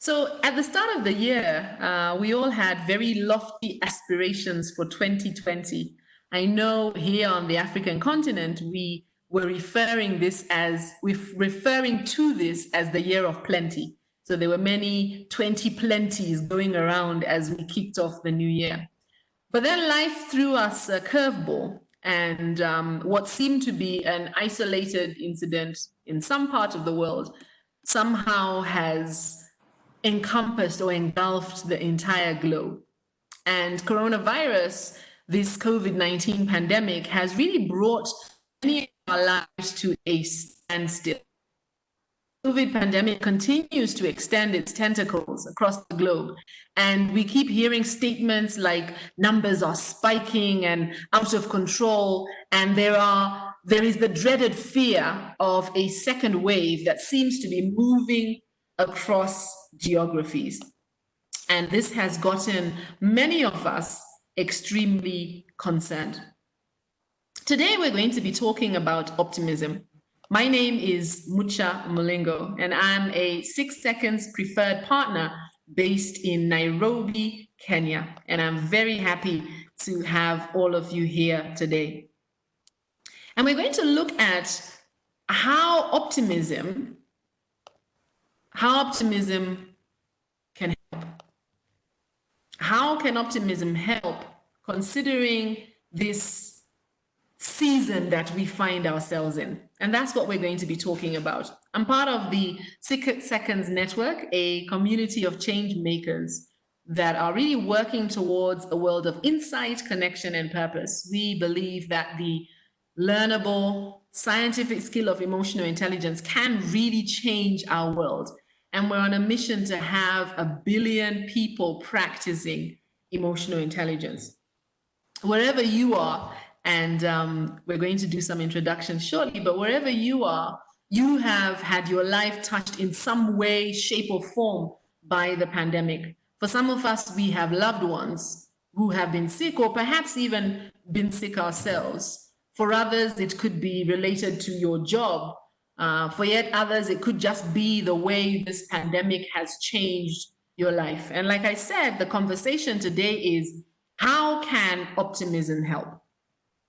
So, at the start of the year, we all had very lofty aspirations for 2020. I know here on the African continent, we were referring to this as the year of plenty. So there were many 20 plenties going around as we kicked off the new year. But then life threw us a curveball, and what seemed to be an isolated incident in some part of the world somehow has encompassed or engulfed the entire globe. And coronavirus, this COVID-19 pandemic, has really brought many of our lives to a standstill. COVID pandemic continues to extend its tentacles across the globe. And we keep hearing statements like numbers are spiking and out of control. And there is the dreaded fear of a second wave that seems to be moving across geographies. And this has gotten many of us extremely concerned. Today, we're going to be talking about optimism. My name is Mucha Mulingo, and I'm a 6 Seconds preferred partner based in Nairobi, Kenya. And I'm very happy to have all of you here today. And we're going to look at how optimism can help. How can optimism help considering this season that we find ourselves in? And that's what we're going to be talking about. I'm part of the 6 Seconds Network, a community of change makers that are really working towards a world of insight, connection, and purpose. We believe that the learnable scientific skill of emotional intelligence can really change our world. And we're on a mission to have 1 billion people practicing emotional intelligence. Wherever you are, and we're going to do some introductions shortly, but wherever you are, you have had your life touched in some way, shape, or form by the pandemic. For some of us, we have loved ones who have been sick, or perhaps even been sick ourselves. For others, it could be related to your job. For yet others, it could just be the way this pandemic has changed your life. And like I said, the conversation today is, how can optimism help?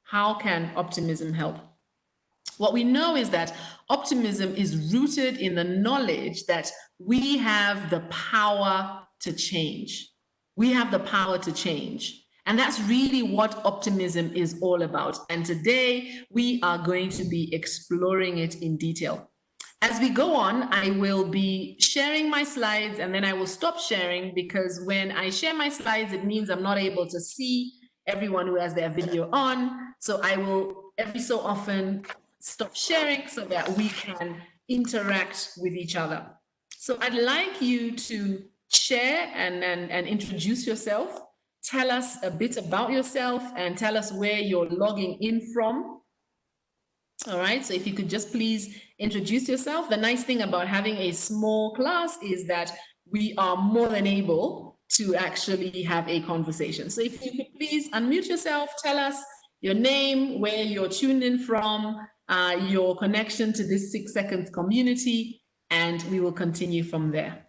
How can optimism help? What we know is that optimism is rooted in the knowledge that we have the power to change. We have the power to change. And that's really what optimism is all about. And today we are going to be exploring it in detail. As we go on, I will be sharing my slides, and then I will stop sharing, because when I share my slides, it means I'm not able to see everyone who has their video on. So I will every so often stop sharing so that we can interact with each other. So I'd like you to share and introduce yourself. Tell us a bit about yourself and tell us where you're logging in from. All right, so if you could just please introduce yourself. The nice thing about having a small class is that we are more than able to actually have a conversation. So if you could please unmute yourself, tell us your name, where you're tuned in from, your connection to this 6 Seconds community, and we will continue from there.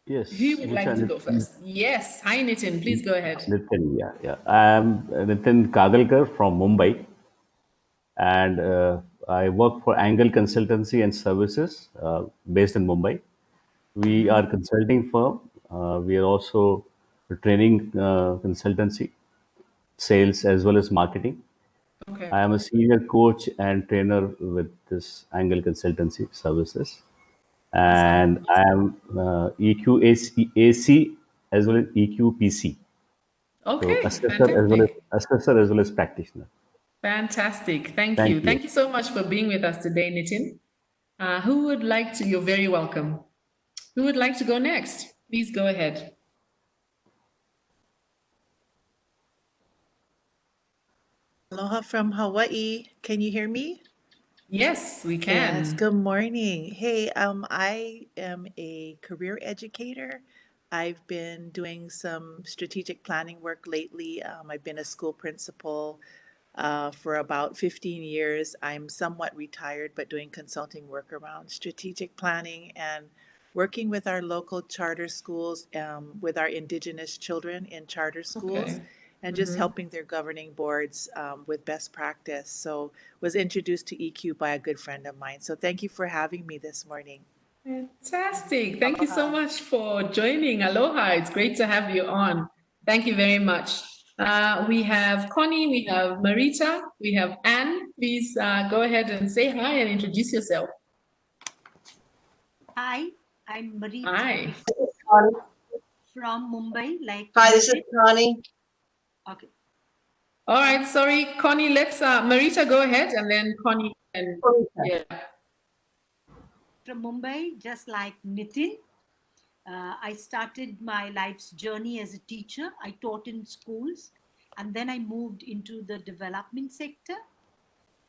Yes. Who would like to go first? Yes. Hi, Nitin. Please go ahead. Nitin, yeah. I'm Nitin Kagalkar from Mumbai, and I work for Angle Consultancy and Services based in Mumbai. We are a consulting firm. We are also a training consultancy, sales as well as marketing. Okay. I am a senior coach and trainer with this Angle Consultancy Services. And I am EQAC as well as EQPC. So Okay, assessor as well as practitioner. fantastic. Thank Thank you. you. Thank you so much for being with us today, Nitin. Who would like to? You're very welcome. Who would like to go next? Please go ahead. Aloha from Hawaii. Can you hear me? Yes, we can. Yes, good morning. Hey, I am a career educator. I've been doing some strategic planning work lately. I've been a school principal. for about 15 years. I'm somewhat retired, but doing consulting work around strategic planning and working with our local charter schools, with our Indigenous children in charter schools, Okay. and just helping their governing boards with best practice. So was introduced to EQ by a good friend of mine. So thank you for having me this morning. Fantastic. Thank you so Aloha. much for joining. Aloha. It's great to have you on. Thank you very much. We have Connie, we have Marita, we have Anne. Please go ahead and say hi and introduce yourself. Hi, I'm Marita Hi. Connie. from Mumbai, like Hi, this is Nugget. Connie. Okay. All right, sorry, Connie, let's Marita go ahead and then Connie and yeah. From Mumbai, just like Nitin. I started my life's journey as a teacher. I taught in schools and then I moved into the development sector.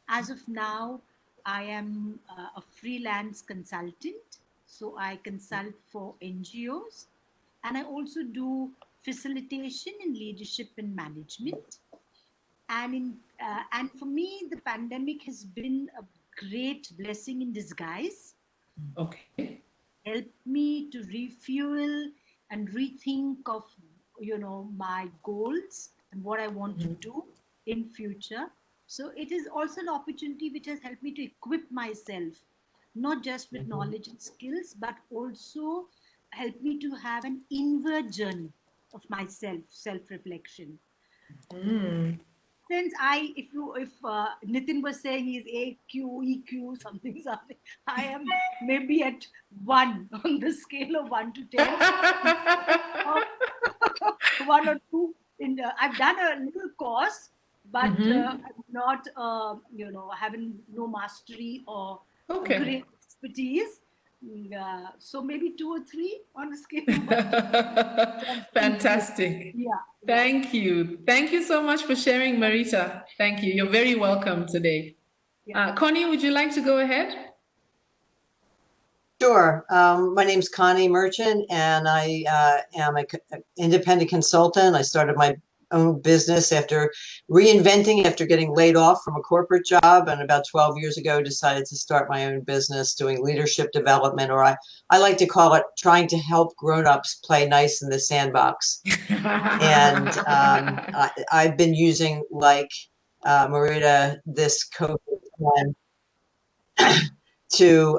As of now, I am a freelance consultant. So I consult for NGOs and I also do facilitation in leadership and management. And for me, the pandemic has been a great blessing in disguise. Okay. Helped me to refuel and rethink of my goals and what I want to do in future. So it is also an opportunity which has helped me to equip myself, not just with knowledge and skills, but also help me to have an inward journey of myself, self-reflection. Since if Nitin was saying he's AQ, EQ, something, I am maybe at 1 on the scale of 1 to 10. 1 or 2. I've done a little course, but I'm not, having no mastery or a great expertise. So maybe 2 or 3 on the scale of 1 to 10. Fantastic. Yeah. Thank you. Thank you so much for sharing, Marita. Thank you. You're very welcome today. Connie, would you like to go ahead? Sure. My name's Connie Merchant, and I am an independent consultant. I started my own business after reinventing, after getting laid off from a corporate job, and about 12 years ago decided to start my own business doing leadership development, or I like to call it trying to help grown-ups play nice in the sandbox. And I've been using, like Marita, this COVID time to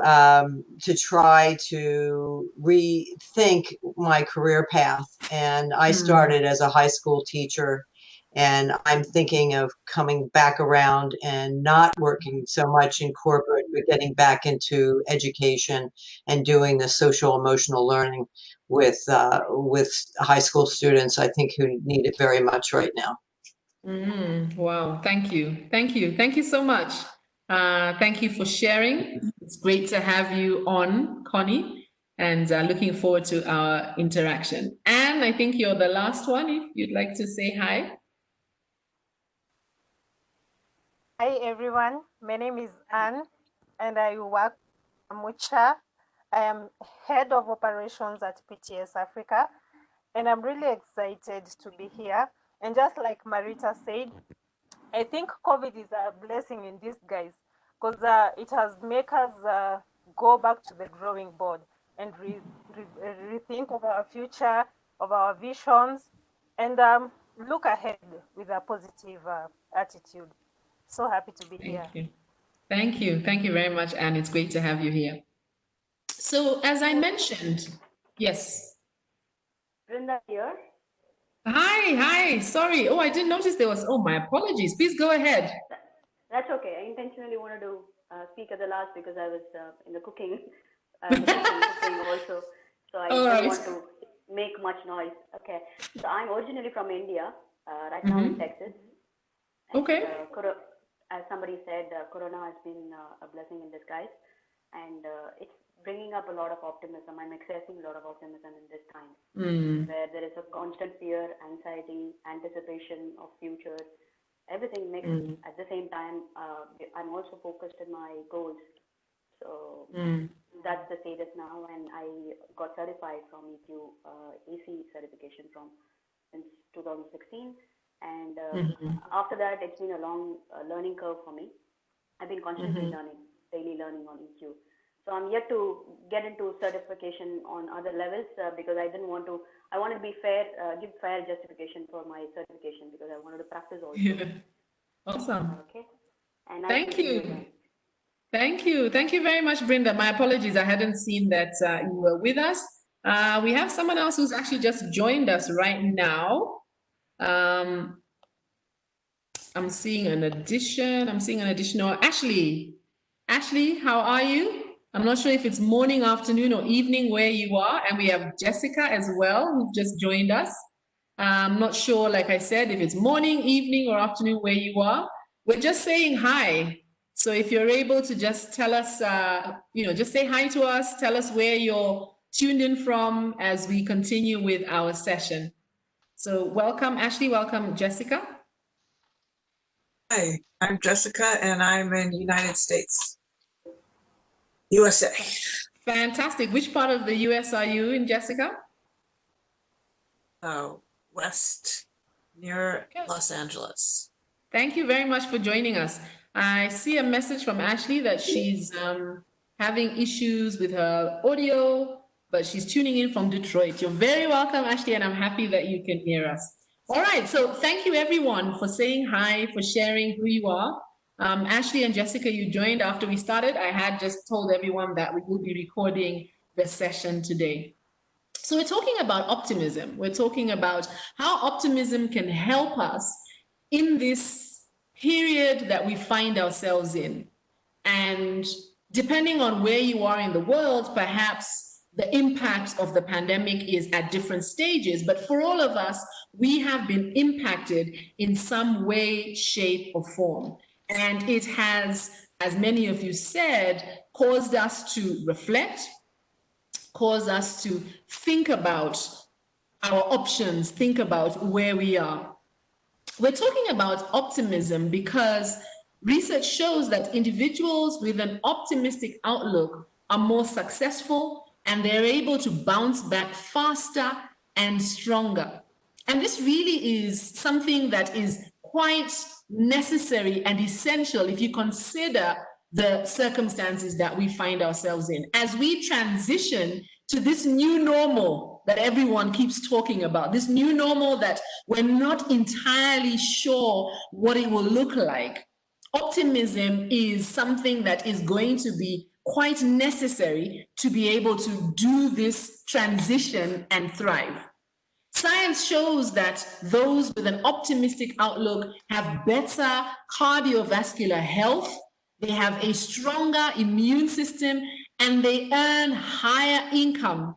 try to rethink my career path. And I started as a high school teacher, and I'm thinking of coming back around and not working so much in corporate, but getting back into education and doing the social emotional learning with high school students, I think, who need it very much right now. Wow, thank you. Thank you. Thank you so much. Thank you for sharing. It's great to have you on, Connie, and looking forward to our interaction. Anne, I think you're the last one, if you'd like to say hi. Hi everyone, my name is Anne and I work at Mucha. I am head of operations at PTS Africa and I'm really excited to be here. And just like Marita said, I think COVID is a blessing in disguise because it has made us go back to the drawing board and rethink of our future, of our visions, and look ahead with a positive attitude. So happy to be here. Thank you. Thank you. Thank you very much, Anne. It's great to have you here. So, as I mentioned, yes. Brenda here. Hi. Sorry. Oh, I didn't notice there was. Oh, my apologies. Please go ahead. That's okay. I intentionally wanted to speak at the last because I was in the cooking. Cooking also. So I don't want to make much noise. Okay. So I'm originally from India, right now in Texas. And, okay. As somebody said, Corona has been a blessing in disguise, and it's bringing up a lot of optimism. I'm accessing a lot of optimism in this time, where there is a constant fear, anxiety, anticipation of future, everything mixed. At the same time, I'm also focused on my goals. So that's the status now, and I got certified from EQ AC certification since 2016. And Mm-hmm. after that, it's been a long learning curve for me. I've been constantly Mm-hmm. learning, daily learning on EQ. So I'm yet to get into certification on other levels because I didn't want to. I wanted to be fair, give fair justification for my certification because I wanted to practice also. Yeah. Awesome. Okay. And nice Thank meeting you you. again. Thank you. Thank you very much, Brenda. My apologies. I hadn't seen that you were with us. We have someone else who's actually just joined us right now. I'm seeing an addition. I'm seeing an additional. Ashley. Ashley, how are you? I'm not sure if it's morning, afternoon, or evening where you are. And we have Jessica as well, who've just joined us. I'm not sure, like I said, if it's morning, evening, or afternoon where you are. We're just saying hi. So if you're able to just tell us, just say hi to us, tell us where you're tuned in from as we continue with our session. So welcome, Ashley. Welcome, Jessica. Hi, I'm Jessica, and I'm in United States, USA. Fantastic. Which part of the US are you in, Jessica? West, near Los Angeles. Thank you very much for joining us. I see a message from Ashley that she's having issues with her audio, but she's tuning in from Detroit. You're very welcome, Ashley, and I'm happy that you can hear us. All right, so thank you everyone for saying hi, for sharing who you are. Ashley and Jessica, you joined after we started. I had just told everyone that we will be recording the session today. So we're talking about optimism. We're talking about how optimism can help us in this period that we find ourselves in. And depending on where you are in the world, perhaps the impact of the pandemic is at different stages. But for all of us, we have been impacted in some way, shape, or form. And it has, as many of you said, caused us to reflect, caused us to think about our options, think about where we are. We're talking about optimism because research shows that individuals with an optimistic outlook are more successful and they're able to bounce back faster and stronger. And this really is something that is quite necessary and essential if you consider the circumstances that we find ourselves in. As we transition to this new normal that everyone keeps talking about, this new normal that we're not entirely sure what it will look like, optimism is something that is going to be quite necessary to be able to do this transition and thrive. Science shows that those with an optimistic outlook have better cardiovascular health, they have a stronger immune system, and they earn higher income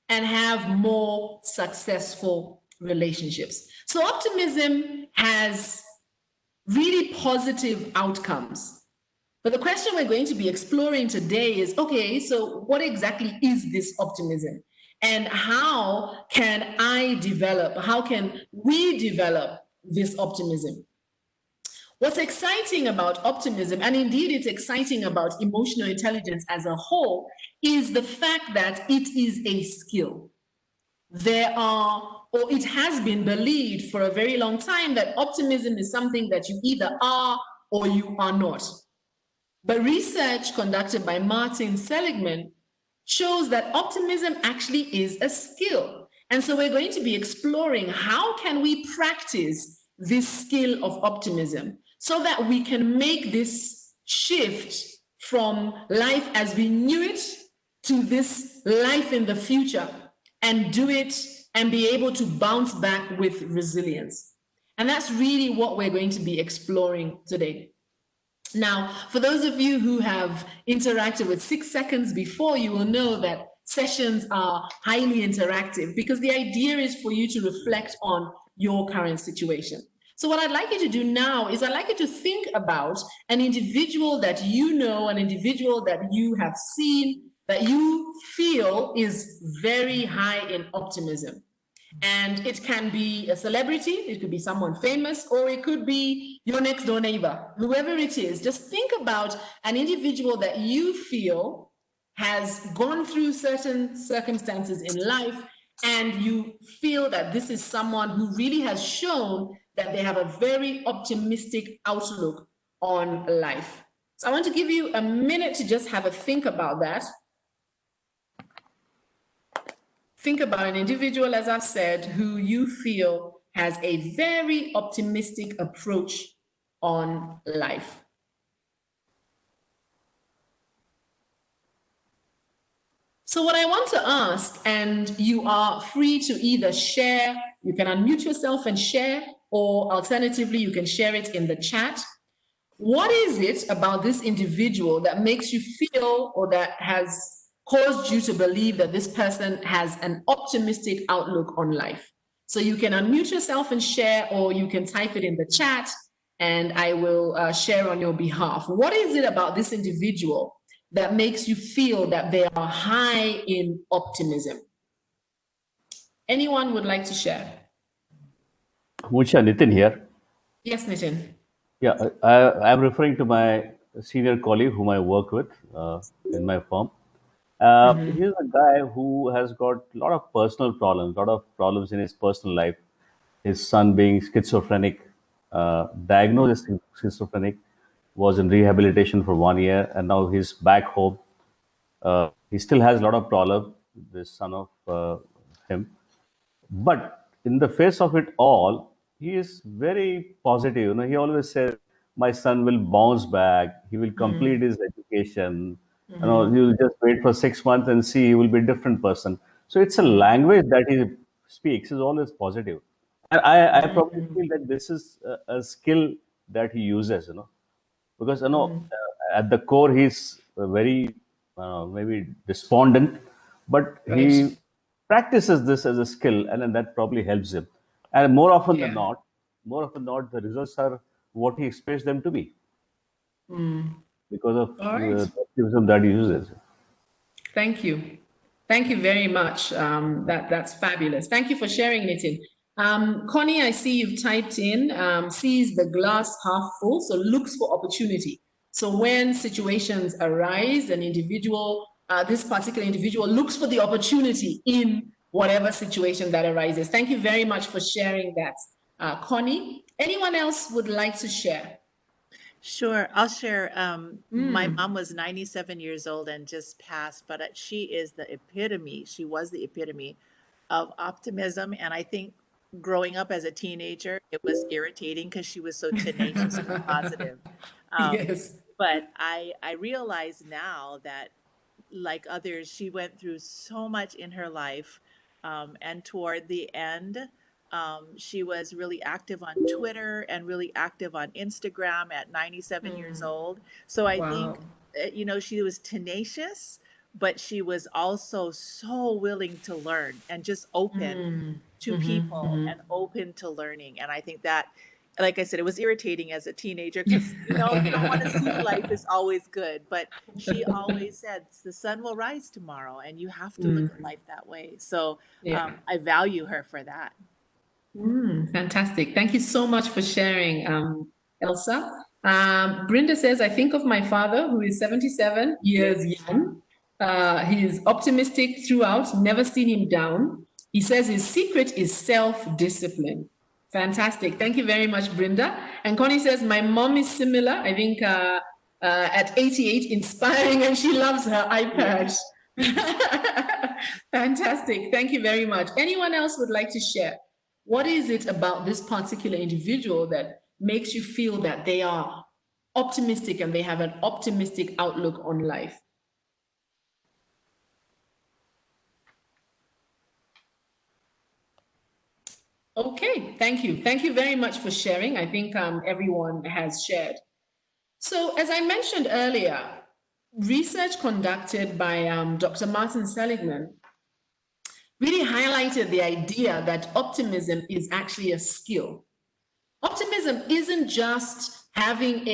and have more successful relationships. So optimism has really positive outcomes. But the question we're going to be exploring today is, okay, so what exactly is this optimism? And how can I develop, how can we develop this optimism? What's exciting about optimism, and indeed it's exciting about emotional intelligence as a whole, is the fact that it is a skill. There are, or it has been believed for a very long time that optimism is something that you either are or you are not. But research conducted by Martin Seligman shows that optimism actually is a skill. And so we're going to be exploring how can we practice this skill of optimism so that we can make this shift from life as we knew it to this life in the future and do it and be able to bounce back with resilience. And that's really what we're going to be exploring today. Now, for those of you who have interacted with 6 seconds before, you will know that sessions are highly interactive because the idea is for you to reflect on your current situation. So what I'd like you to do now is I'd like you to think about an individual that you know, an individual that you have seen, that you feel is very high in optimism. And it can be a celebrity, it could be someone famous, or it could be your next door neighbor, whoever it is. Just think about an individual that you feel has gone through certain circumstances in life, and you feel that this is someone who really has shown that they have a very optimistic outlook on life. So I want to give you a minute to just have a think about that. Think about an individual, as I've said, who you feel has a very optimistic approach on life. So what I want to ask, and you are free to either share, you can unmute yourself and share, or alternatively, you can share it in the chat. What is it about this individual that makes you feel, or that has caused you to believe that this person has an optimistic outlook on life? So you can unmute yourself and share, or you can type it in the chat and I will share on your behalf. What is it about this individual that makes you feel that they are high in optimism? Anyone would like to share? Musha, Nitin here. Yes, Nitin. Yeah, I'm referring to my senior colleague whom I work with in my firm. He's a guy who has got a lot of personal problems, a lot of problems in his personal life. His son being schizophrenic, diagnosed as schizophrenic, was in rehabilitation for 1 year, and now he's back home. He still has a lot of problems, this son of him. But in the face of it all, he is very positive. You know, he always says, "My son will bounce back. He will complete his education. You know, you'll just wait for 6 months and see he will be a different person." So it's a language that he speaks is always positive. And I probably feel that this is a skill that he uses. You know, because at the core he's very maybe despondent, but Right. he practices this as a skill, and then that probably helps him. And Yeah. more often than not, the results are what he expects them to be because of All right. the optimism that he uses. Thank you. Thank you very much. That's fabulous. Thank you for sharing, Nitin. Connie, I see you've typed in, sees the glass half full, so looks for opportunity. So when situations arise, an individual, this particular individual looks for the opportunity in whatever situation that arises. Thank you very much for sharing that, Connie. Anyone else would like to share? Sure, I'll share. My mom was 97 years old and just passed, but she is the epitome. She was the epitome of optimism. And I think growing up as a teenager, it was irritating because she was so tenacious and positive. Yes. But I realize now that, like others, she went through so much in her life. And toward the end, she was really active on Twitter and really active on Instagram at 97 years old. So I think, you know, she was tenacious, but she was also so willing to learn and just open to people and open to learning. And I think that, like I said, it was irritating as a teenager because, you know, you don't want to see life is always good. But she always said, the sun will rise tomorrow, and you have to look at life that way. So Yeah. I value her for that. Fantastic. Thank you so much for sharing, Elsa. Brenda says, I think of my father, who is 77 years young. He is optimistic throughout, never seen him down. He says his secret is self-discipline. Fantastic. Thank you very much, Brenda. And Connie says, my mom is similar, I think at 88, inspiring, and she loves her iPad. Fantastic. Thank you very much. Anyone else would like to share? What is it about this particular individual that makes you feel that they are optimistic and they have an optimistic outlook on life? Okay, thank you. Thank you very much for sharing. I think everyone has shared. So as I mentioned earlier, research conducted by Dr. Martin Seligman really highlighted the idea that optimism is actually a skill. Optimism isn't just having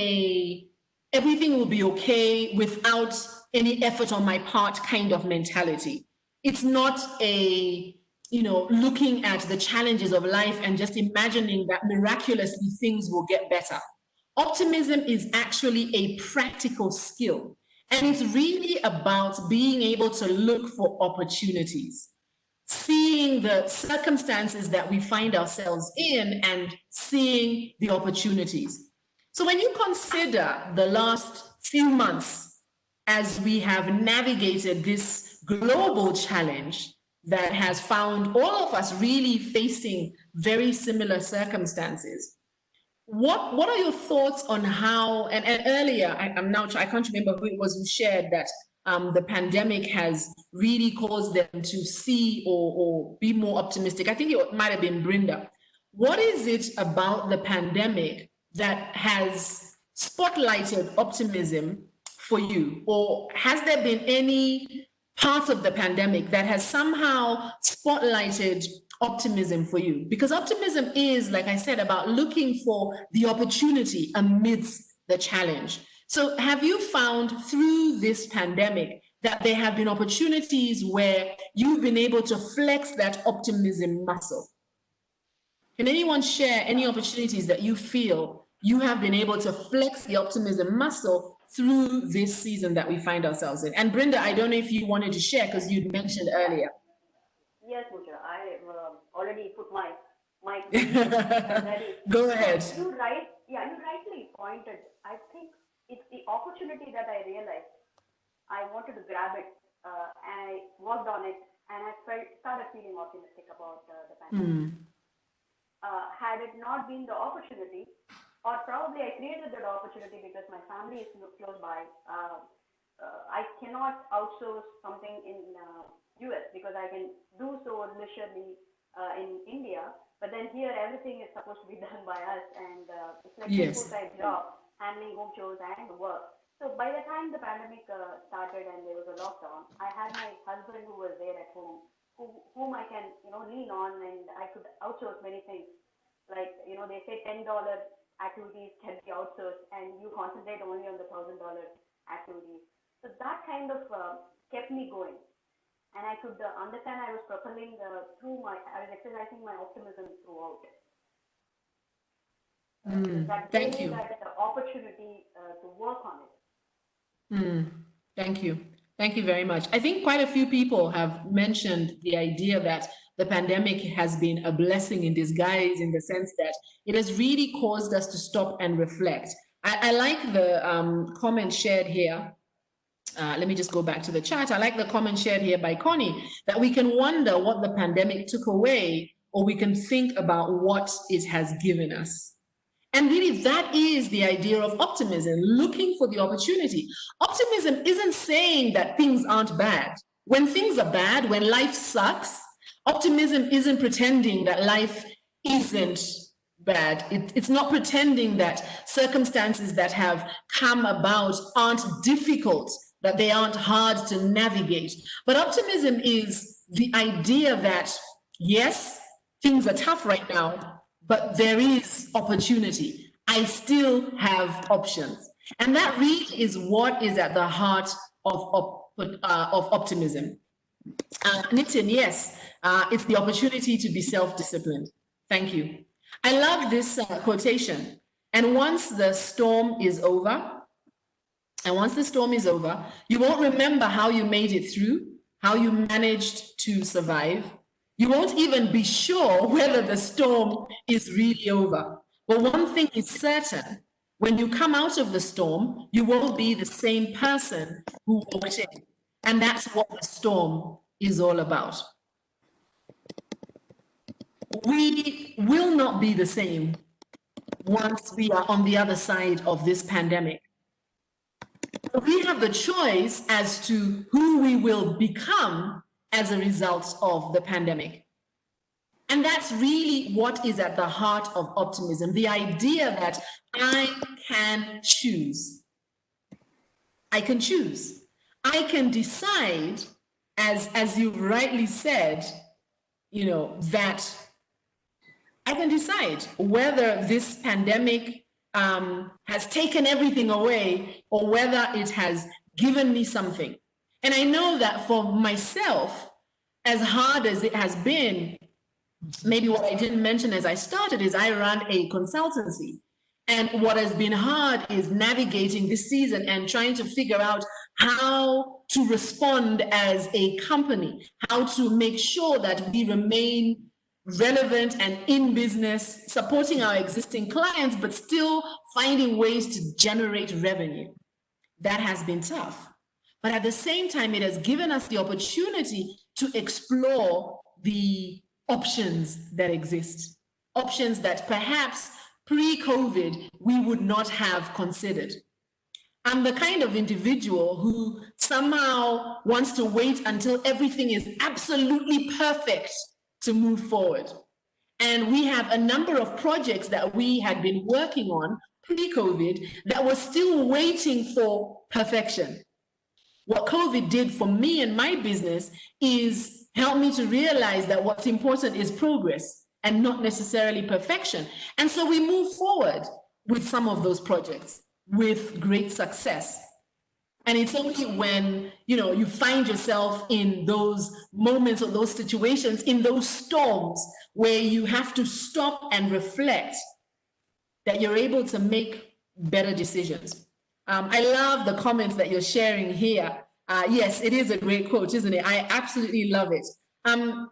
everything will be okay without any effort on my part kind of mentality. It's not looking at the challenges of life and just imagining that miraculously things will get better. Optimism is actually a practical skill, and it's really about being able to look for opportunities. seeing the circumstances that we find ourselves in and seeing the opportunities. So when you consider the last few months as we have navigated this global challenge that has found all of us really facing very similar circumstances, what are your thoughts on how, and earlier, I can't remember who it was who shared that the pandemic has really caused them to see or be more optimistic. I think it might have been Brenda. What is it about the pandemic that has spotlighted optimism for you? Or has there been any part of the pandemic that has somehow spotlighted optimism for you? Because optimism is, like I said, about looking for the opportunity amidst the challenge. So have you found through this pandemic that there have been opportunities where you've been able to flex that optimism muscle? Can anyone share any opportunities that you feel you have been able to flex the optimism muscle through this season that we find ourselves in? And Brenda, I don't know if you wanted to share because you'd mentioned earlier. Yes, Musha, I already put my Go ahead. You rightly pointed. I think it's the opportunity that I realized. I wanted to grab it, and I worked on it, and I started feeling optimistic about the pandemic. Had it not been the opportunity, or probably I created that opportunity because my family is close by. I cannot outsource something in US because I can do so leisurely in India, but then here everything is supposed to be done by us, and it's like a full-time job, handling home chores and work. So by the time the pandemic started and there was a lockdown, I had my husband who was there at home, whom I can lean on, and I could outsource many things. Like they say $10 activities can be outsourced, and you concentrate only on the $1,000 activities. So that kind of kept me going. And I could understand I was propelling I was exercising my optimism throughout. That Thank gave me you. that opportunity to work on it. Thank you. Thank you very much. I think quite a few people have mentioned the idea that the pandemic has been a blessing in disguise, in the sense that it has really caused us to stop and reflect. I like the comment shared here. Let me just go back to the chat. I like the comment shared here by Connie, that we can wonder what the pandemic took away, or we can think about what it has given us. And really, that is the idea of optimism, looking for the opportunity. Optimism isn't saying that things aren't bad. When things are bad, when life sucks, optimism isn't pretending that life isn't bad. It's not pretending that circumstances that have come about aren't difficult, that they aren't hard to navigate. But optimism is the idea that, yes, things are tough right now, but there is opportunity. I still have options. And that really is what is at the heart of optimism. Nitin, yes, it's the opportunity to be self-disciplined. Thank you. I love this quotation. And once the storm is over, you won't remember how you made it through, how you managed to survive. You won't even be sure whether the storm is really over. But one thing is certain, when you come out of the storm, you won't be the same person who walked in. And that's what the storm is all about. We will not be the same once we are on the other side of this pandemic. We have the choice as to who we will become as a result of the pandemic. And that's really what is at the heart of optimism, the idea that I can choose. I can choose. I can decide, as you rightly said, that I can decide whether this pandemic has taken everything away or whether it has given me something. And I know that for myself, as hard as it has been, maybe what I didn't mention as I started is I run a consultancy. And what has been hard is navigating this season and trying to figure out how to respond as a company, how to make sure that we remain relevant and in business, supporting our existing clients, but still finding ways to generate revenue. That has been tough. But at the same time, it has given us the opportunity to explore the options that exist, options that perhaps pre-COVID we would not have considered. I'm the kind of individual who somehow wants to wait until everything is absolutely perfect to move forward. And we have a number of projects that we had been working on pre-COVID that were still waiting for perfection. What COVID did for me and my business is help me to realize that what's important is progress and not necessarily perfection. And so we move forward with some of those projects with great success. And it's only when, you find yourself in those moments or those situations, in those storms where you have to stop and reflect, that you're able to make better decisions. I love the comments that you're sharing here. Yes, it is a great quote, isn't it? I absolutely love it.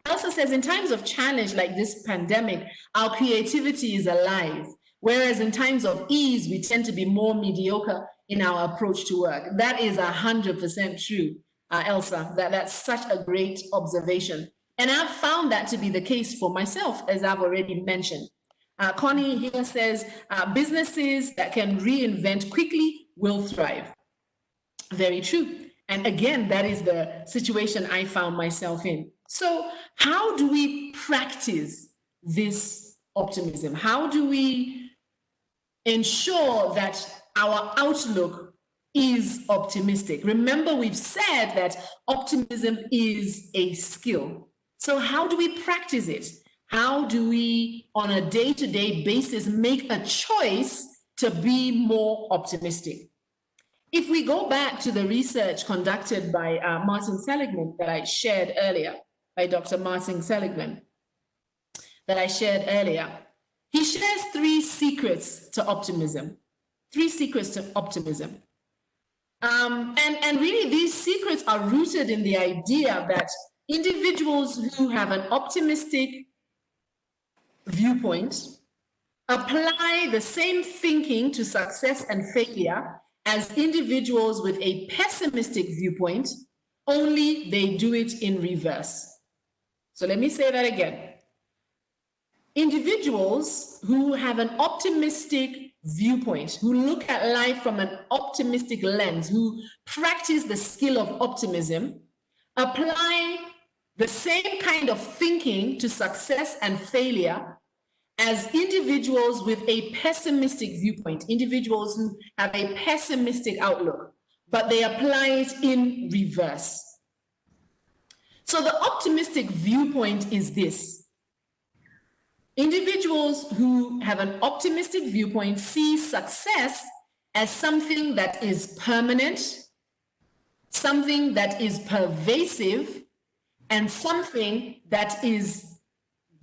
Elsa says, in times of challenge like this pandemic, our creativity is alive. Whereas in times of ease, we tend to be more mediocre in our approach to work. That is 100% true, Elsa. That's such a great observation. And I've found that to be the case for myself, as I've already mentioned. Connie here says, businesses that can reinvent quickly will thrive. Very true. And again, that is the situation I found myself in. So how do we practice this optimism? How do we ensure that our outlook is optimistic? Remember, we've said that optimism is a skill. So how do we practice it? How do we, on a day-to-day basis, make a choice to be more optimistic? If we go back to the research conducted by Martin Seligman that I shared earlier, by Dr. Martin Seligman, that I shared earlier, he shares 3 secrets to optimism. 3 secrets to optimism. And really, these secrets are rooted in the idea that individuals who have an optimistic viewpoint apply the same thinking to success and failure as individuals with a pessimistic viewpoint, only they do it in reverse. So let me say that again. Individuals who have an optimistic viewpoint, who look at life from an optimistic lens, who practice the skill of optimism, apply the same kind of thinking to success and failure as individuals with a pessimistic viewpoint, individuals who have a pessimistic outlook, but they apply it in reverse. So the optimistic viewpoint is this. Individuals who have an optimistic viewpoint see success as something that is permanent, something that is pervasive, and something that is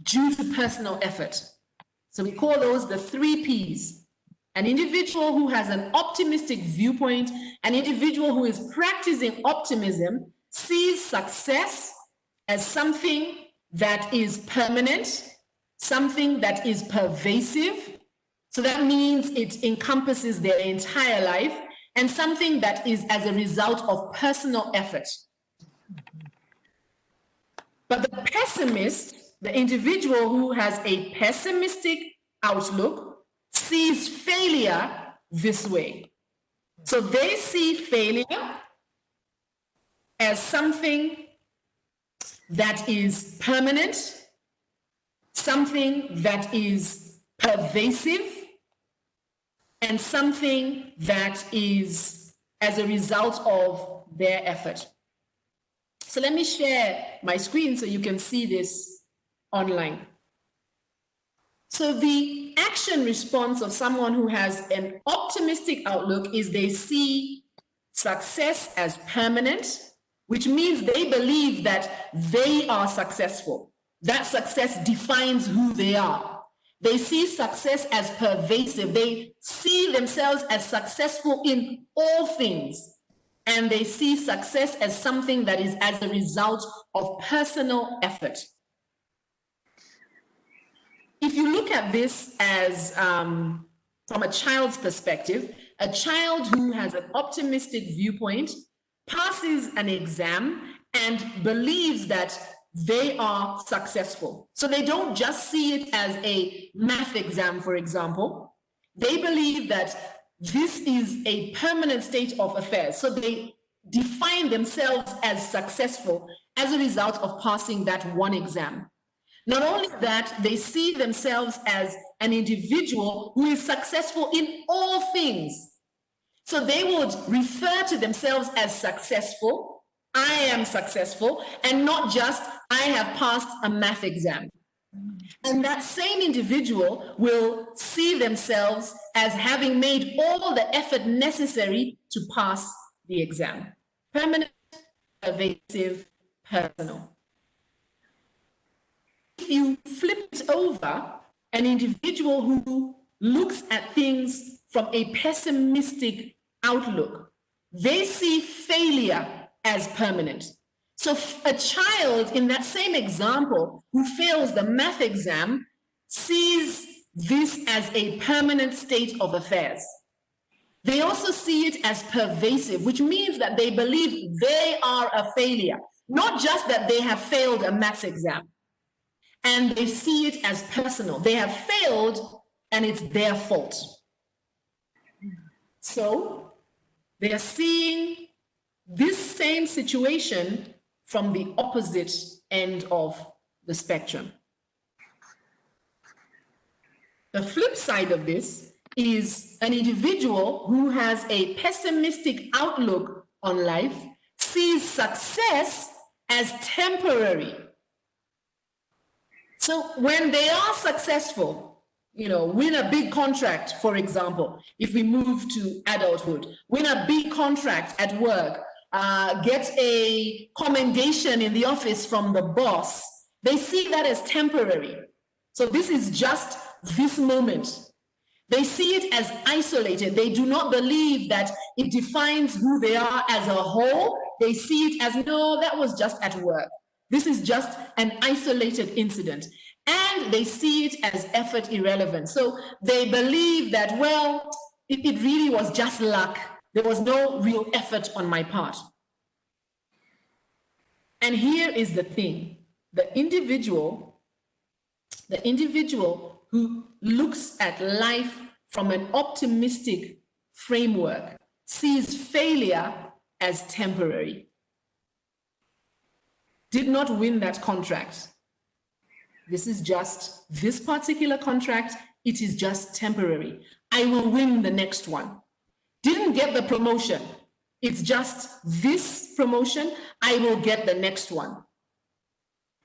due to personal effort. So we call those the 3 Ps. An individual who has an optimistic viewpoint, an individual who is practicing optimism, sees success as something that is permanent, something that is pervasive. So that means it encompasses their entire life, and something that is as a result of personal effort. But the pessimist, the individual who has a pessimistic outlook, sees failure this way. So they see failure as something that is permanent, something that is pervasive, and something that is as a result of their effort. So let me share my screen so you can see this online. So the action response of someone who has an optimistic outlook is they see success as permanent, which means they believe that they are successful. That success defines who they are. They see success as pervasive. They see themselves as successful in all things. and they see success as something that is as a result of personal effort. If you look at this as from a child's perspective, a child who has an optimistic viewpoint passes an exam and believes that they are successful. So they don't just see it as a math exam, for example. They believe that this is a permanent state of affairs. So they define themselves as successful as a result of passing that one exam. Not only that, they see themselves as an individual who is successful in all things. So they would refer to themselves as successful. I am successful, and not just I have passed a math exam. And that same individual will see themselves as having made all the effort necessary to pass the exam. Permanent, pervasive, personal. If you flip it over, an individual who looks at things from a pessimistic outlook, they see failure as permanent. So a child in that same example who fails the math exam sees this as a permanent state of affairs. They also see it as pervasive, which means that they believe they are a failure, not just that they have failed a math exam. And they see it as personal. They have failed and it's their fault. So they are seeing this same situation from the opposite end of the spectrum. The flip side of this is an individual who has a pessimistic outlook on life, sees success as temporary. So when they are successful, win a big contract, for example, if we move to adulthood, win a big contract at work, get a commendation in the office from the boss, they see that as temporary. So this is just this moment. They see it as isolated. They do not believe that it defines who they are as a whole. They see it as, no, that was just at work. This is just an isolated incident. And they see it as effort irrelevant. So they believe that, well, it really was just luck. There was no real effort on my part. And here is the thing. The individual who looks at life from an optimistic framework sees failure as temporary. Did not win that contract. This is just this particular contract. It is just temporary. I will win the next one. Didn't get the promotion. It's just this promotion. I will get the next one.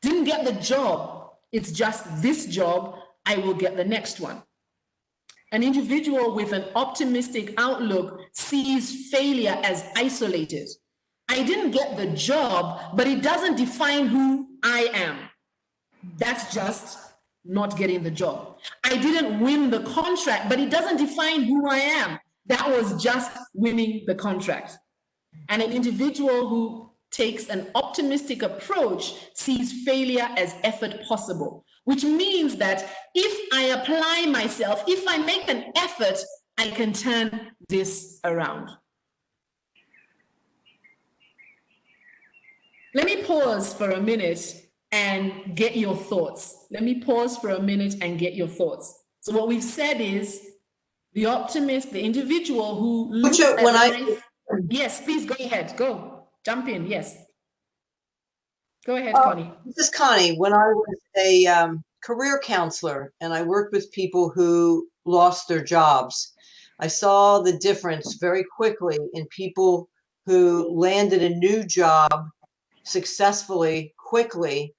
Didn't get the job. It's just this job. I will get the next one. An individual with an optimistic outlook sees failure as isolated. I didn't get the job, but it doesn't define who I am. That's just not getting the job. I didn't win the contract, but it doesn't define who I am. That was just winning the contract. And an individual who takes an optimistic approach sees failure as effort possible, which means that if I apply myself, if I make an effort, I can turn this around. Let me pause for a minute and get your thoughts. So what we've said is the optimist, the individual who looks at life. Yes, please go ahead. Go. Jump in. Yes. Go ahead, Connie. This is Connie. When I was a career counselor and I worked with people who lost their jobs, I saw the difference very quickly in people who landed a new job successfully, quickly,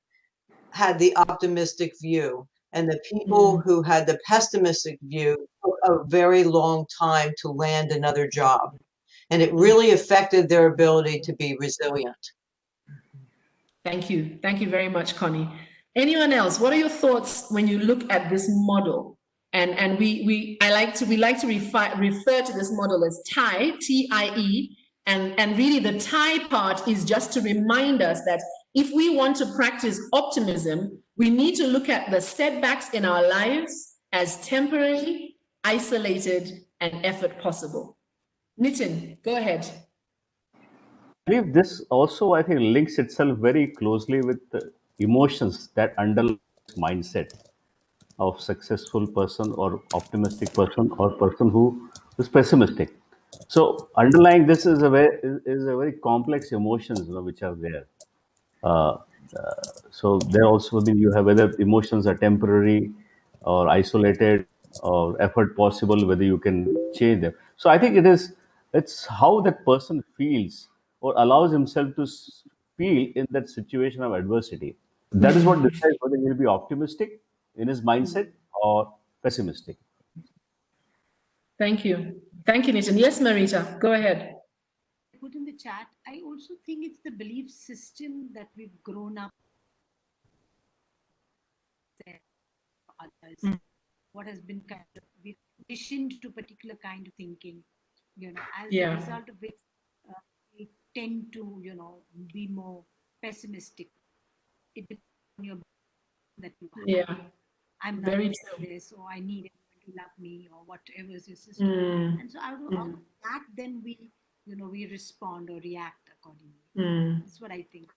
had the optimistic view, and the people who had the pessimistic view took a very long time to land another job. And it really affected their ability to be resilient. Thank you. Thank you very much, Connie. Anyone else? What are your thoughts when you look at this model? And we like to refer to this model as TIE, T-I-E, And really the tie part is just to remind us that if we want to practice optimism, we need to look at the setbacks in our lives as temporary, isolated, and effort possible. Nitin, go ahead. I believe this also, I think, links itself very closely with the emotions that underlie this mindset of successful person or optimistic person or person who is pessimistic. So underlying this is a very complex emotions, which are there. Uh, so there also, I mean, you have whether emotions are temporary or isolated or effort possible, whether you can change them. So I think it's how that person feels or allows himself to feel in that situation of adversity. That is what decides whether he'll be optimistic in his mindset or pessimistic. Thank you. Thank you, Nitin. Yes, Marita, go ahead. Put in the chat, I also think it's the belief system that we've grown up with others. What has been kind of, we've conditioned to particular kind of thinking, as a result of which we tend to, be more pessimistic. It depends on your that you have. Yeah. I'm Very not true. this, or I need everyone to love me, or whatever is your system. And so out of that, then we, we respond or react accordingly. That's what I think.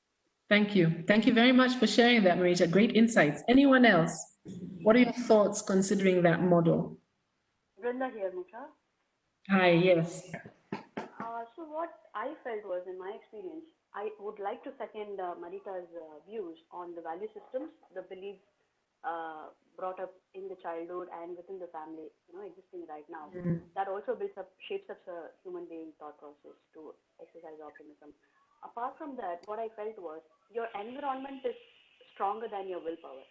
Thank you. Thank you very much for sharing that, Marita. Great insights. Anyone else? What are your thoughts considering that model? Brenda here, Musha. Hi, yes. So what I felt was, in my experience, I would like to second Marita's views on the value systems, the beliefs brought up in the childhood and within the family, existing right now. That also shapes up a human being thought process to exercise optimism. Apart from that, what I felt was your environment is stronger than your willpower.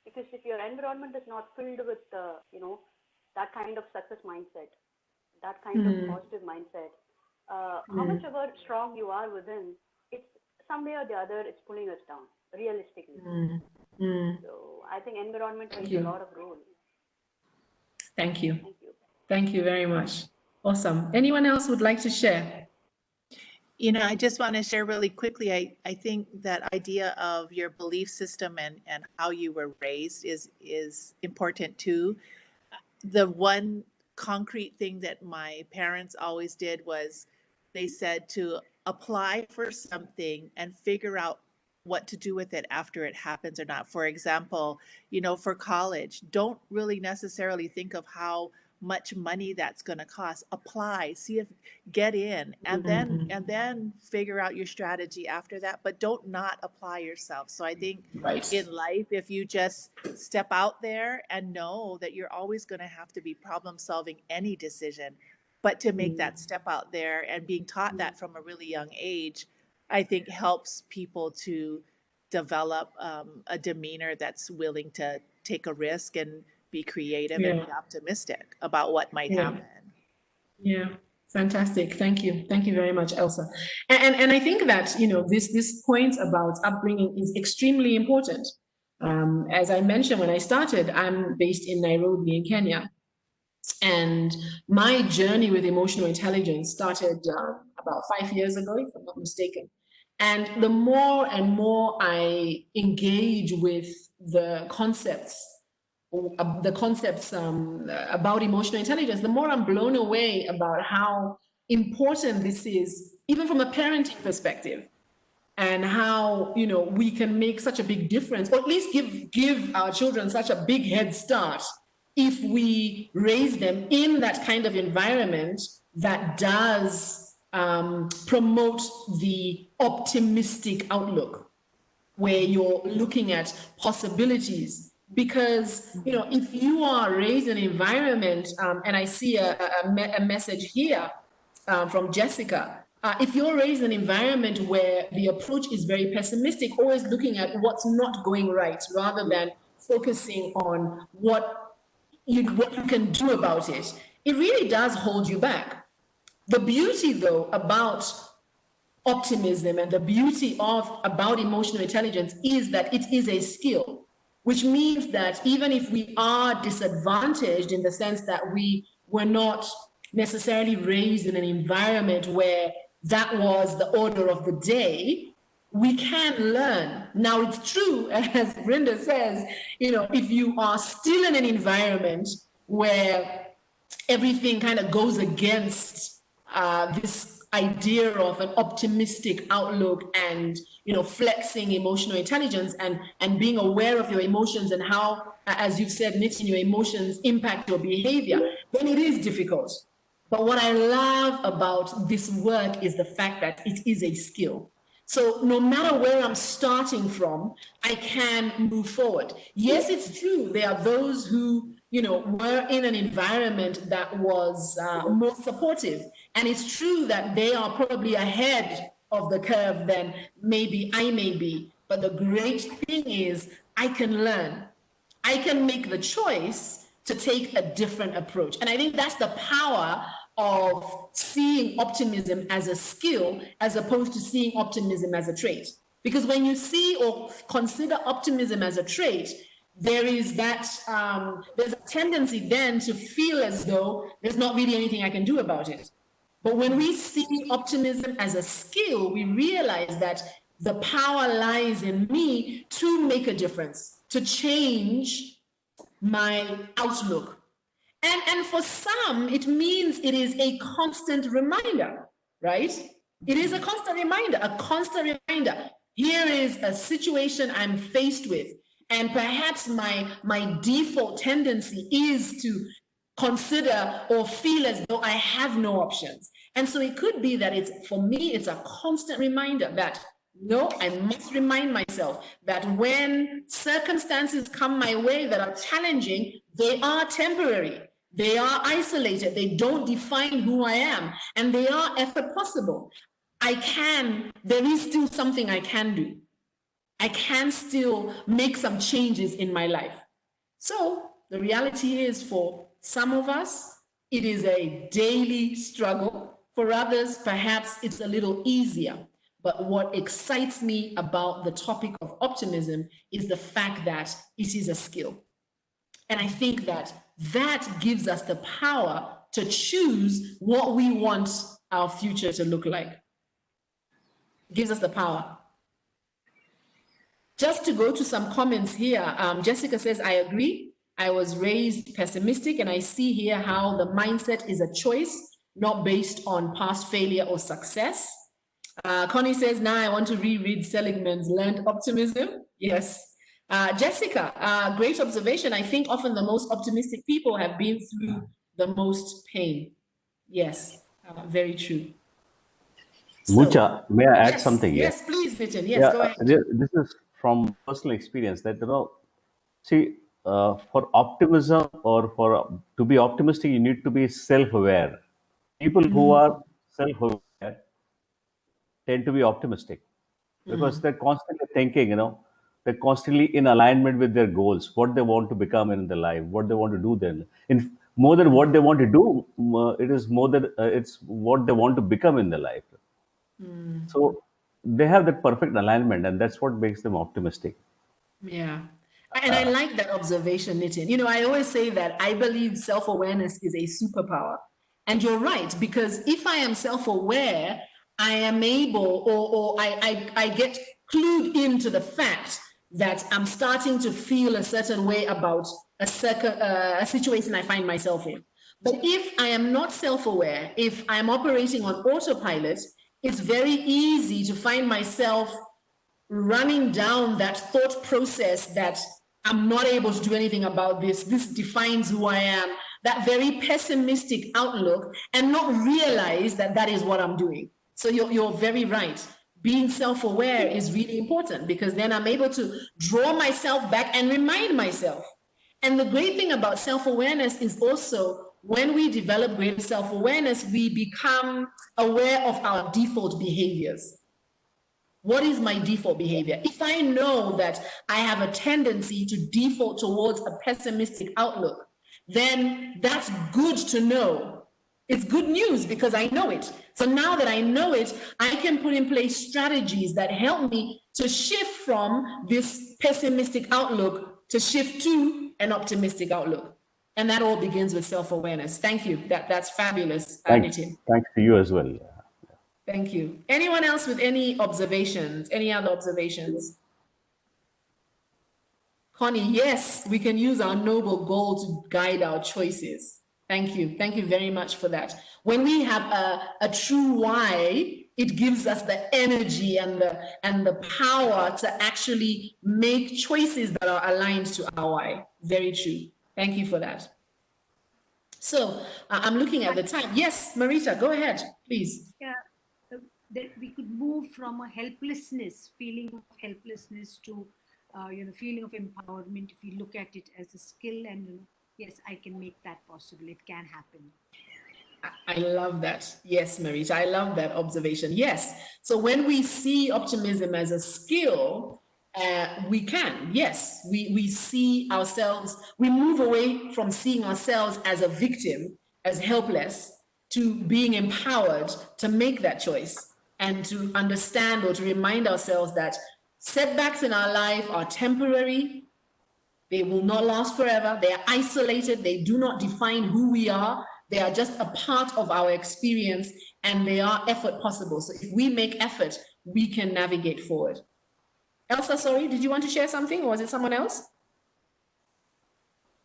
Because if your environment is not filled with, that kind of success mindset, that kind of positive mindset, how much ever strong you are within, it's some way or the other, it's pulling us down, realistically. So I think environment plays a lot of role. Thank you. Thank you. Thank you very much. Awesome. Anyone else would like to share? I just want to share really quickly. I think that idea of your belief system and how you were raised is important too. The one concrete thing that my parents always did was they said to apply for something and figure out what to do with it after it happens or not. For example, for college, don't really necessarily think of how much money that's going to cost. Apply, see if get in, and then figure out your strategy after that, but don't not apply yourself. So I think in life, if you just step out there and know that you're always going to have to be problem solving any decision, but to make that step out there and being taught that from a really young age, I think helps people to develop a demeanor that's willing to take a risk and be creative and be optimistic about what might happen. Yeah, fantastic. Thank you. Thank you very much, Elsa. And I think that, this point about upbringing is extremely important. As I mentioned when I started, I'm based in Nairobi in Kenya. And my journey with emotional intelligence started about 5 years ago, if I'm not mistaken. And the more and more I engage with the concepts about emotional intelligence, the more I'm blown away about how important this is, even from a parenting perspective, and how we can make such a big difference, or at least give our children such a big head start if we raise them in that kind of environment that does promote the optimistic outlook, where you're looking at possibilities. Because if you are raised in an environment, and I see a message here from Jessica, if you're raised in an environment where the approach is very pessimistic, always looking at what's not going right rather than focusing on what you can do about it, it really does hold you back. The beauty, though, about optimism and the beauty about emotional intelligence is that it is a skill, which means that even if we are disadvantaged in the sense that we were not necessarily raised in an environment where that was the order of the day, we can learn. Now, it's true, as Brenda says, if you are still in an environment where everything kind of goes against this idea of an optimistic outlook and flexing emotional intelligence and being aware of your emotions and how, as you've said, Nitin, your emotions impact your behavior, then it is difficult. But what I love about this work is the fact that it is a skill. So no matter where I'm starting from, I can move forward. Yes, it's true. There are those who, were in an environment that was more supportive. And it's true that they are probably ahead of the curve than maybe I may be. But the great thing is I can learn. I can make the choice to take a different approach. And I think that's the power of seeing optimism as a skill as opposed to seeing optimism as a trait. Because when you see or consider optimism as a trait, there is that, there's a tendency then to feel as though there's not really anything I can do about it. But when we see optimism as a skill, we realize that the power lies in me to make a difference, to change my outlook. And for some, it means it is a constant reminder, right? It is a constant reminder. Here is a situation I'm faced with. And perhaps my default tendency is to consider or feel as though I have no options. And so it could be that for me, it's a constant reminder that no, I must remind myself that when circumstances come my way that are challenging, they are temporary. They are isolated. They don't define who I am. And they are, if possible, there is still something I can do. I can still make some changes in my life. So the reality is for some of us, it is a daily struggle. For others, perhaps it's a little easier. But what excites me about the topic of optimism is the fact that it is a skill. And I think that gives us the power to choose what we want our future to look like. It gives us the power. Just to go to some comments here, Jessica says, I agree. I was raised pessimistic, and I see here how the mindset is a choice, not based on past failure or success. Connie says, now I want to reread Seligman's Learned Optimism. Yes. Jessica, great observation. I think often the most optimistic people have been through the most pain. Yes, very true. Mucha, may I add something? Yes, please, Nitin. Yes, go ahead. This is from personal experience that, see, for optimism or to be optimistic, you need to be self-aware. People who are self-aware tend to be optimistic because they're constantly thinking, they're constantly in alignment with their goals, what they want to become in their life, what they want to do then. More than what they want to do, it is more than it's what they want to become in their life. So they have that perfect alignment, and that's what makes them optimistic. Yeah. And I like that observation, Nitin. I always say that I believe self-awareness is a superpower. And you're right, because if I am self-aware, I am able, or I get clued into the fact that I'm starting to feel a certain way about a situation I find myself in. But if I am not self-aware, if I'm operating on autopilot, it's very easy to find myself running down that thought process that I'm not able to do anything about this. This defines who I am, that very pessimistic outlook, and not realize that is what I'm doing. So you're very right. Being self-aware is really important because then I'm able to draw myself back and remind myself. And the great thing about self-awareness is also when we develop greater self-awareness, we become aware of our default behaviors. What is my default behavior? If I know that I have a tendency to default towards a pessimistic outlook, then that's good to know. It's good news because I know it. So now that I know it, I can put in place strategies that help me to shift from this pessimistic outlook to shift to an optimistic outlook. And that all begins with self-awareness. Thank you. That's fabulous, Nitin. Thanks to you as well. Thank you. Anyone else with any observations? Any other observations? Connie, yes, we can use our noble goal to guide our choices. Thank you. Thank you very much for that. When we have a true why, it gives us the energy and the power to actually make choices that are aligned to our why. Very true. Thank you for that. So I'm looking at the time. Yes, Marita, go ahead, please. Yeah, that we could move from a helplessness, feeling of helplessness to feeling of empowerment. If you look at it as a skill, and yes, I can make that possible. It can happen. I love that. Yes, Marita, I love that observation. Yes. So when we see optimism as a skill, we can, yes, we see ourselves, we move away from seeing ourselves as a victim, as helpless, to being empowered to make that choice and to understand or to remind ourselves that setbacks in our life are temporary. They will not last forever. They are isolated. They do not define who we are. They are just a part of our experience, and they are effort possible. So if we make effort, we can navigate forward. Elsa, sorry, did you want to share something, or was it someone else?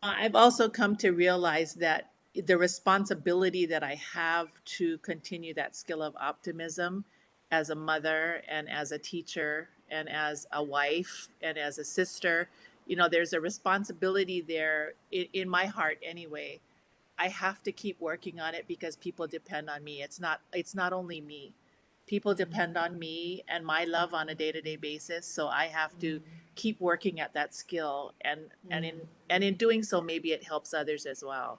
I've also come to realize that the responsibility that I have to continue that skill of optimism as a mother and as a teacher and as a wife and as a sister, there's a responsibility there in my heart anyway. I have to keep working on it because people depend on me. It's not only me. People depend on me and my love on a day-to-day basis. So I have to keep working at that skill, and in doing so, maybe it helps others as well.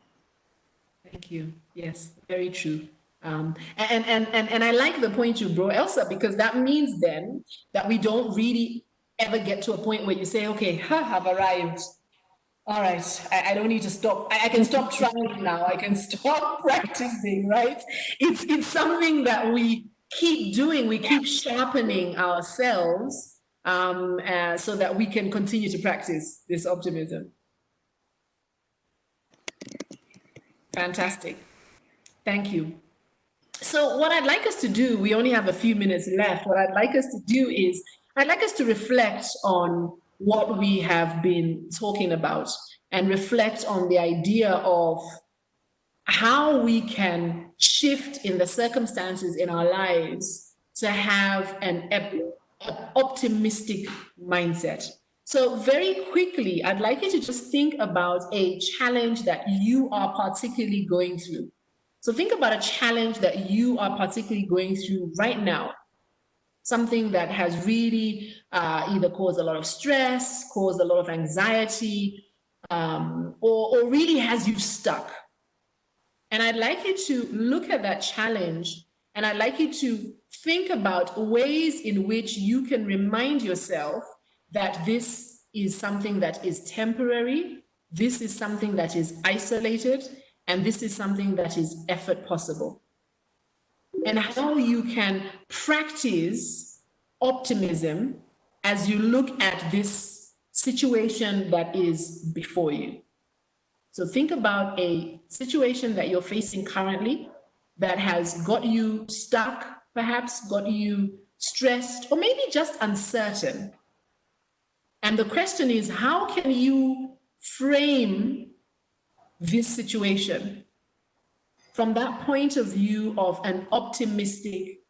Thank you. Yes, very true. And I like the point you brought, Elsa, because that means then that we don't really ever get to a point where you say, okay, I've arrived. All right, I don't need to stop. I can stop trying now. I can stop practicing, right? It's something that we keep doing. We keep sharpening ourselves so that we can continue to practice this optimism. Fantastic. Thank you. So what I'd like us to do, we only have a few minutes left. What I'd like us to do is, I'd like us to reflect on what we have been talking about and reflect on the idea of how we can shift in the circumstances in our lives to have an optimistic mindset. So very quickly, I'd like you to just think about a challenge that you are particularly going through. So think about a challenge that you are particularly going through right now. Something that has really either caused a lot of stress, caused a lot of anxiety, or really has you stuck. And I'd like you to look at that challenge, and I'd like you to think about ways in which you can remind yourself that this is something that is temporary, this is something that is isolated, and this is something that is effort possible. And how you can practice optimism as you look at this situation that is before you. So think about a situation that you're facing currently that has got you stuck, perhaps got you stressed, or maybe just uncertain. And the question is, how can you frame this situation from that point of view of an optimistic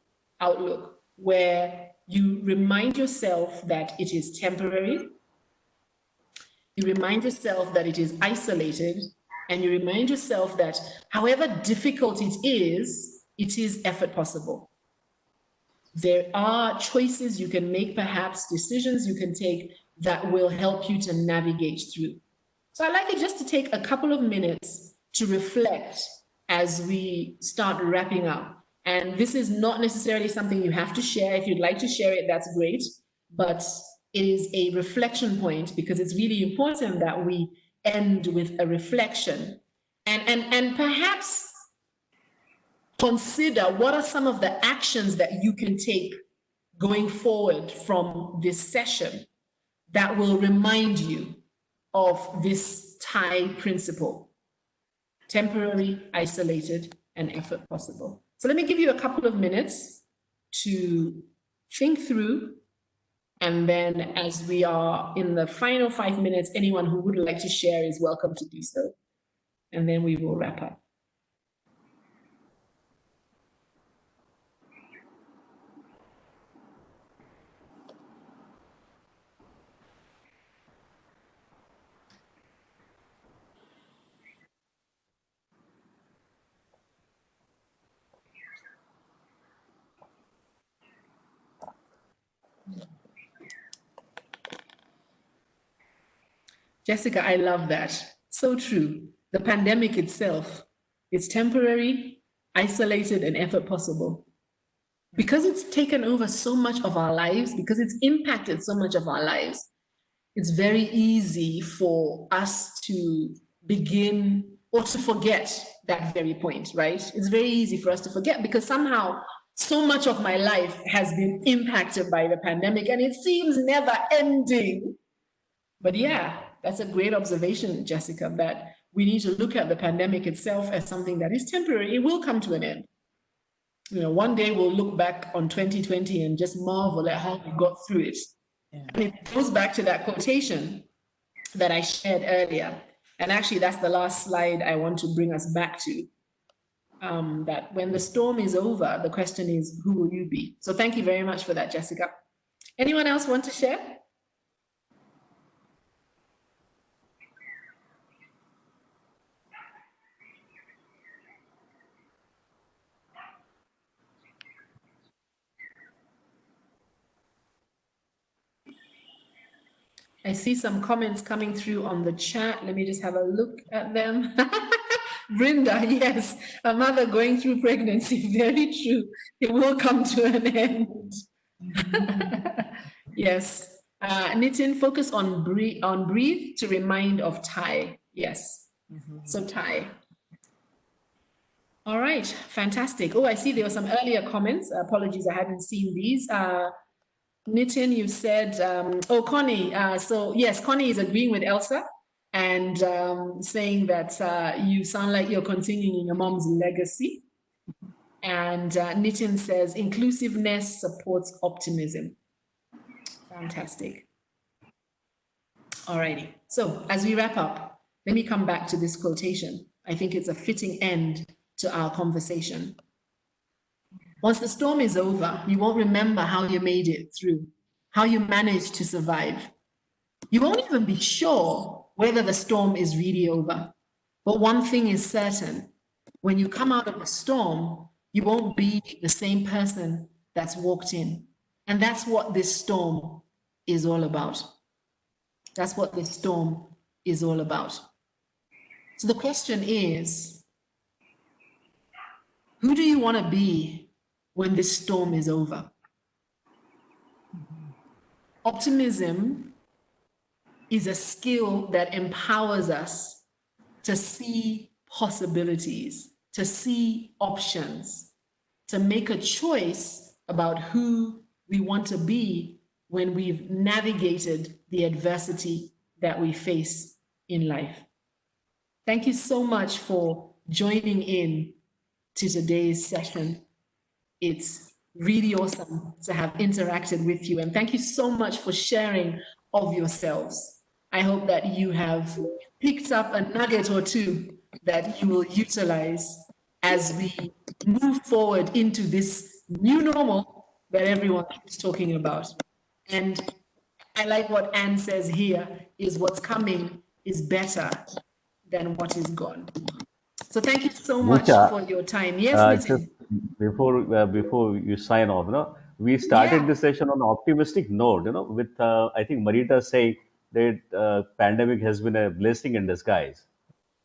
outlook, where you remind yourself that it is temporary, you remind yourself that it is isolated, and you remind yourself that however difficult it is effort possible. There are choices you can make, perhaps decisions you can take that will help you to navigate through. So I'd like you just to take a couple of minutes to reflect as we start wrapping up. And this is not necessarily something you have to share. If you'd like to share it, that's great. But it is a reflection point, because it's really important that we end with a reflection. And perhaps consider what are some of the actions that you can take going forward from this session that will remind you of this TIE principle: temporary, isolated, and effort possible. So let me give you a couple of minutes to think through. And then as we are in the final 5 minutes, anyone who would like to share is welcome to do so. And then we will wrap up. Jessica, I love that. So true. The pandemic itself is temporary, isolated, and effort possible. Because it's taken over so much of our lives, because it's impacted so much of our lives, it's very easy for us to begin or to forget that very point, right? It's very easy for us to forget because somehow so much of my life has been impacted by the pandemic and it seems never ending. But yeah, that's a great observation, Jessica, that we need to look at the pandemic itself as something that is temporary. It will come to an end. You know, one day we'll look back on 2020 and just marvel at how we got through it. Yeah. And it goes back to that quotation that I shared earlier. And actually, that's the last slide I want to bring us back to. That when the storm is over, the question is, who will you be? So thank you very much for that, Jessica. Anyone else want to share? I see some comments coming through on the chat. Let me just have a look at them. Brenda, yes, a mother going through pregnancy. Very true. It will come to an end. Yes. Nitin, focus on breathe to remind of Thai. Yes. So Thai. All right. Fantastic. Oh, I see there were some earlier comments. Apologies, I hadn't seen these. Nitin, you said, oh, Connie. So yes, Connie is agreeing with Elsa and saying that you sound like you're continuing your mom's legacy. And Nitin says, inclusiveness supports optimism. Fantastic. All righty. So as we wrap up, let me come back to this quotation. I think it's a fitting end to our conversation. Once the storm is over, you won't remember how you made it through, how you managed to survive. You won't even be sure whether the storm is really over. But one thing is certain, when you come out of the storm, you won't be the same person that's walked in. And that's what this storm is all about. That's what this storm is all about. So the question is, who do you want to be when this storm is over? Optimism is a skill that empowers us to see possibilities, to see options, to make a choice about who we want to be when we've navigated the adversity that we face in life. Thank you so much for joining in to today's session. It's really awesome to have interacted with you. And thank you so much for sharing of yourselves. I hope that you have picked up a nugget or two that you will utilize as we move forward into this new normal that everyone is talking about. And I like what Anne says here, is what's coming is better than what is gone. So thank you so much for your time. Yes, Nitin. Before you sign off, we started this session on an optimistic note, with I think Marita saying that pandemic has been a blessing in disguise.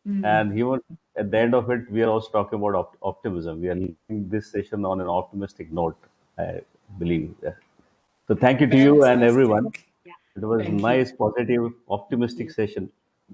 And even at the end of it, we are also talking about optimism. We are leaving this session on an optimistic note, I believe. So thank you to you and everyone. Yeah. It was a nice, positive, optimistic session.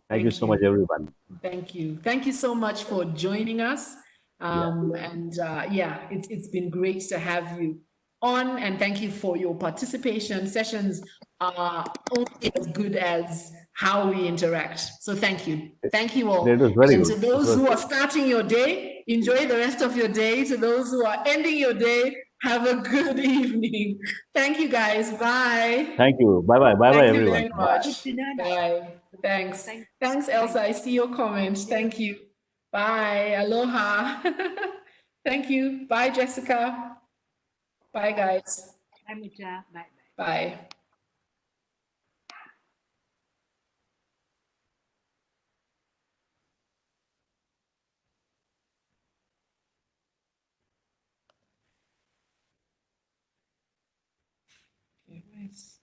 Thank you so much, everyone. Thank you. Thank you so much for joining us. It's been great to have you on, and thank you for your participation. Sessions are only as good as how we interact. So thank you. Thank you all. It was very and good. To those who are starting your day, enjoy the rest of your day. To those who are ending your day, Have a good evening. Thank you, guys. Bye. Thank you. Bye bye. Bye bye, Thank you everyone. very Bye. much. Good dinner. Bye. Thanks. Thank Thanks, Elsa. I see your comment. Thank you. Bye. Aloha. Thank you. Bye, Jessica. Bye, guys. Bye, Mucha. Bye. Bye. Okay, nice.